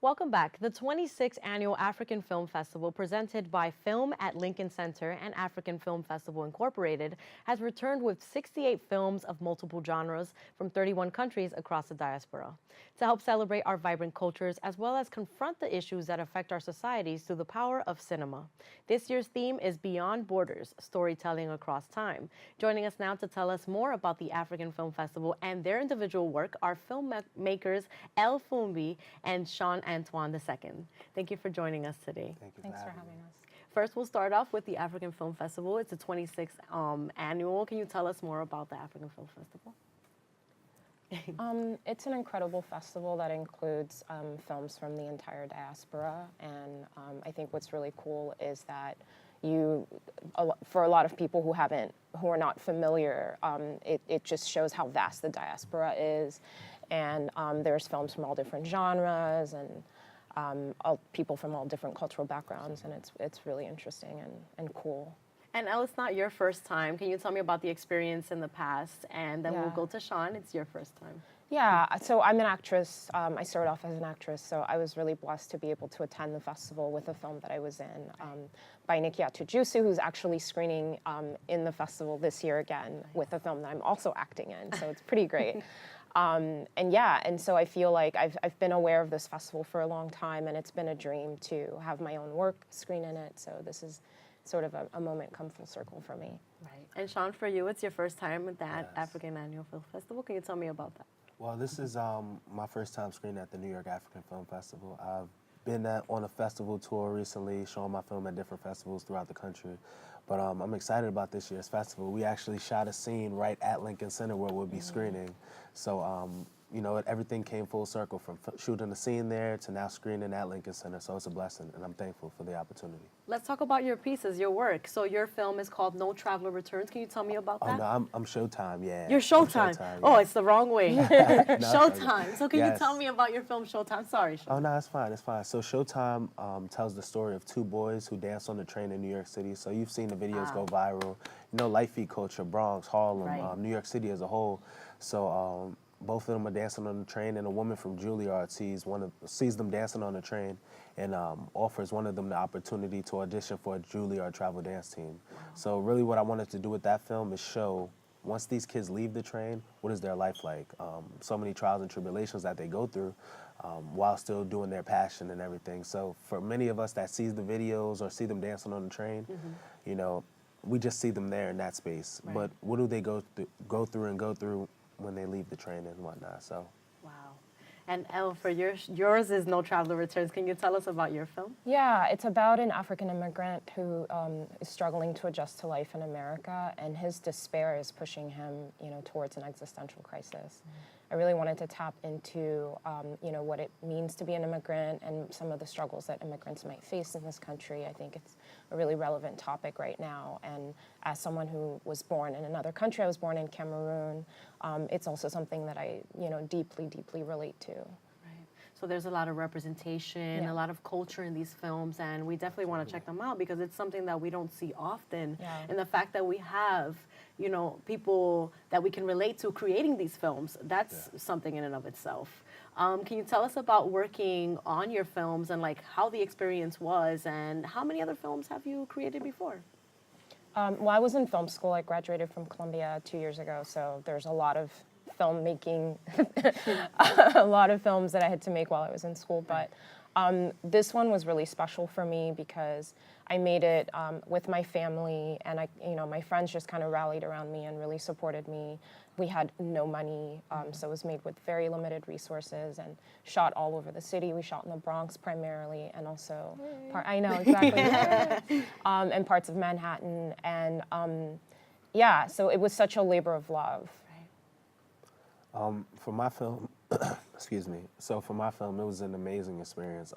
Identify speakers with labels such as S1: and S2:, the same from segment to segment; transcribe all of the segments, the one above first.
S1: Welcome back. The 26th Annual African Film Festival, presented by Film at Lincoln Center and African Film Festival Incorporated, has returned with 68 films of multiple genres from 31 countries across the diaspora. To help celebrate our vibrant cultures as well as confront the issues that affect our societies through the power of cinema. This year's theme is Beyond Borders, Storytelling Across Time. Joining us now to tell us more about the African Film Festival and their individual work are filmmakers Elle, Foumbi and Shawn, Antoine II. Thank you for joining us today.
S2: Thanks for having us.
S1: First, we'll start off with the African Film Festival. It's the 26th annual. Can you tell us more about the African Film Festival?
S2: It's an incredible festival that includes films from the entire diaspora, and I think what's really cool is that for a lot of people who are not familiar, it just shows how vast the diaspora is, and there's films from all different genres and people from all different cultural backgrounds, and it's really interesting and cool.
S1: And Elle, it's not your first time. Can you tell me about the experience in the past? And then we'll go to Shawn. It's your first time.
S2: Yeah, so I'm an actress. I started off as an actress, so I was really blessed to be able to attend the festival with a film that I was in by Nikiatu Jusu, who's actually screening in the festival this year again with a film that I'm also acting in, so it's pretty great. And so I feel like I've been aware of this festival for a long time, and it's been a dream to have my own work screen in it, so this is sort of a moment come full circle for me.
S1: Right. And Shawn, for you, it's your first time at that African Annual Film Festival. Can you tell me about that?
S3: Well, this is my first time screening at the New York African Film Festival. I've been on a festival tour recently, showing my film at different festivals throughout the country. But I'm excited about this year's festival. We actually shot a scene right at Lincoln Center where we'll be screening. So, you know, everything came full circle from shooting the scene there to now screening at Lincoln Center. So it's a blessing, and I'm thankful for the opportunity.
S1: Let's talk about your pieces, your work. So your film is called No Traveler Returns. Can you tell me about that?
S3: Oh, no, I'm Showtime, yeah.
S1: You're Showtime.
S3: Yeah.
S1: Oh, it's the wrong way.
S3: No,
S1: Showtime. So can you tell me about your film, Showtime? Sorry, Shawn.
S3: Oh, no, it's fine, it's fine. So Showtime tells the story of two boys who dance on the train in New York City. So you've seen the videos go viral. You know, light feet culture, Bronx, Harlem, New York City as a whole. So both of them are dancing on the train, and a woman from Juilliard sees them dancing on the train and offers one of them the opportunity to audition for a Juilliard travel dance team. So really what I wanted to do with that film is show, once these kids leave the train, what is their life like? So many trials and tribulations that they go through while still doing their passion and everything. So for many of us that sees the videos or see them dancing on the train, you know, we just see them there in that space.
S1: Right.
S3: But what do they go through when they leave the train and whatnot? So.
S1: Wow. And Elle, for yours is No Traveler Returns. Can you tell us about your film?
S2: Yeah, it's about an African immigrant who is struggling to adjust to life in America, and his despair is pushing him, you know, towards an existential crisis. I really wanted to tap into, you know, what it means to be an immigrant and some of the struggles that immigrants might face in this country. I think it's a really relevant topic right now. And as someone who was born in another country, I was born in Cameroon, it's also something that I, you know, deeply, deeply relate to.
S1: So there's a lot of representation, a lot of culture in these films, and we definitely want to check them out because it's something that we don't see often. And the fact that we have, you know, people that we can relate to creating these films, that's something in and of itself. Can you tell us about working on your films and like how the experience was, and how many other films have you created before?
S2: Well, I was in film school. I graduated from Columbia 2 years ago, so there's a lot of filmmaking, a lot of films that I had to make while I was in school. But this one was really special for me because I made it with my family, and you know, my friends just kind of rallied around me and really supported me. We had no money, so it was made with very limited resources and shot all over the city. We shot in the Bronx primarily, and also, I know, exactly, and parts of Manhattan. And yeah, so it was such a labor of love.
S3: For my film, excuse me. So for my film, it was an amazing experience.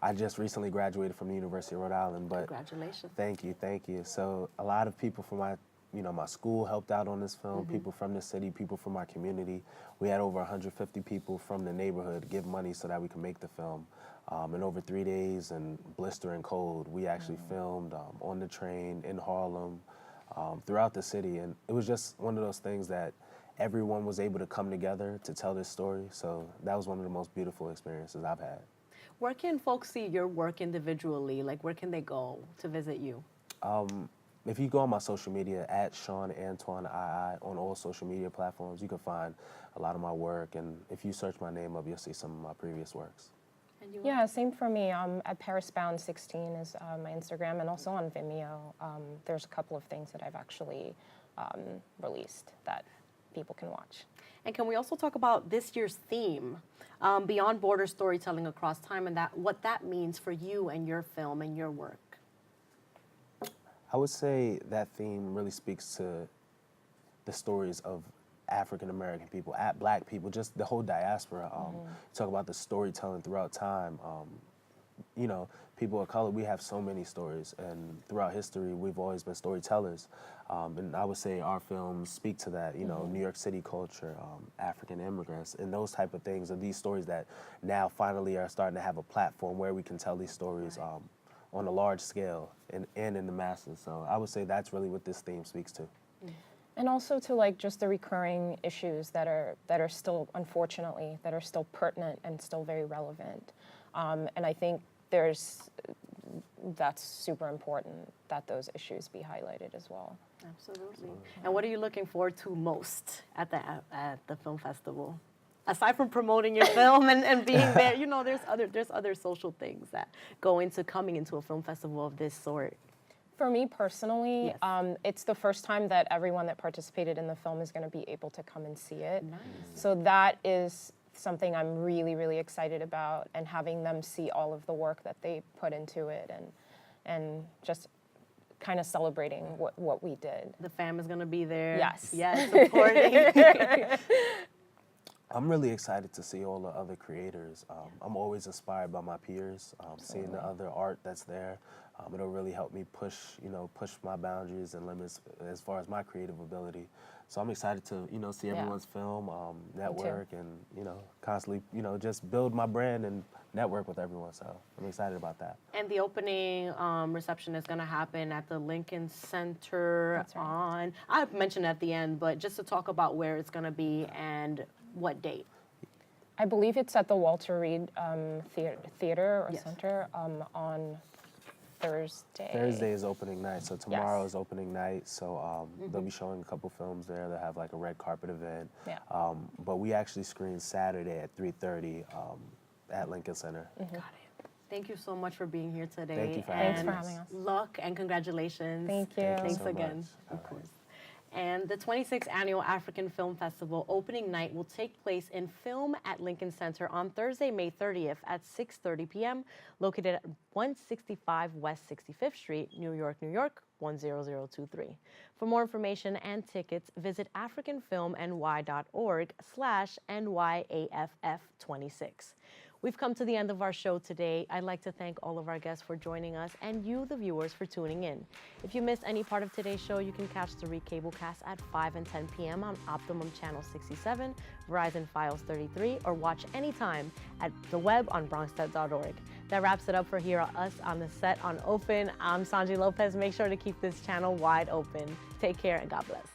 S3: I just recently graduated from the University of Rhode Island, but
S1: congratulations.
S3: Thank you, thank you. So a lot of people from my school helped out on this film. People from the city, people from our community. We had over 150 people from the neighborhood give money so that we could make the film. And over 3 days in blistering cold, we actually filmed on the train in Harlem, throughout the city, and it was just one of those things that everyone was able to come together to tell this story. So that was one of the most beautiful experiences I've had.
S1: Where can folks see your work individually? Like, where can they go to visit you?
S3: If you go on my social media, at Shawn Antoine II on all social media platforms, you can find a lot of my work. And if you search my name up, you'll see some of my previous works.
S1: And you
S2: Yeah, same for me. At ParisBound16 is my Instagram, and also on Vimeo. There's a couple of things that I've actually released that people can watch.
S1: And can we also talk about this year's theme, Beyond Border Storytelling Across Time, and what that means for you and your film and your work?
S3: I would say that theme really speaks to the stories of African American people, Black people, just the whole diaspora. Talk about the storytelling throughout time. You know, people of color, we have so many stories, and throughout history, we've always been storytellers. And I would say our films speak to that, you know, New York City culture, African immigrants, and those type of things, and these stories that now finally are starting to have a platform where we can tell these stories on a large scale and in the masses. So I would say that's really what this theme speaks to.
S2: And also to like just the recurring issues that are still, unfortunately, that are still pertinent and still very relevant. And I think that's super important that those issues be highlighted as well.
S1: Absolutely. And what are you looking forward to most at the film festival? Aside from promoting your film and being there, you know, there's other social things that go into coming into a film festival of this sort.
S2: For me personally,
S1: Yes.
S2: it's the first time that everyone that participated in the film is going to be able to come and see it.
S1: Nice.
S2: So that is something I'm really, really excited about, and having them see all of the work that they put into it, and just kind of celebrating what we did.
S1: The fam is going to be there.
S2: Yes.
S1: Yes, supporting.
S3: I'm really excited to see all the other creators. I'm always inspired by my peers, seeing the other art that's there. It'll really help me push my boundaries and limits as far as my creative ability. So I'm excited to, see everyone's film, network, and, constantly, just build my brand and network with everyone. So I'm excited about that.
S1: And the opening reception is going to happen at the Lincoln Center.
S2: That's right.
S1: I mentioned at the end, but just to talk about where it's going to be and what date.
S2: I believe it's at the Walter Reed Theater or
S1: Yes.
S2: Center on Thursday.
S3: Thursday is opening night, so tomorrow
S2: Yes.
S3: is opening night. So they'll be showing a couple films there. They'll have like a red carpet event.
S2: Yeah.
S3: But we actually screen Saturday at 3:30 at Lincoln Center.
S1: Got it. Thank you so much for being here today.
S3: Thank you for
S2: Thanks
S3: having
S2: for
S3: us.
S2: having us.
S1: Luck and congratulations.
S2: Thank you.
S3: Thank you
S1: Thanks
S3: so
S1: again,
S3: much.
S1: of
S3: All right.
S1: course. And the 26th Annual African Film Festival opening night will take place in Film at Lincoln Center on Thursday, May 30th at 6:30 p.m., located at 165 West 65th Street, New York, New York, 10023. For more information and tickets, visit africanfilmny.org/NYAFF26. We've come to the end of our show today. I'd like to thank all of our guests for joining us and you, the viewers, for tuning in. If you missed any part of today's show, you can catch the recablecast at 5 and 10 p.m. on Optimum Channel 67, Verizon Files 33, or watch anytime at the web on bronxnet.org. That wraps it up for us on the set on Open. I'm Sonyi Lopez. Make sure to keep this channel wide open. Take care and God bless.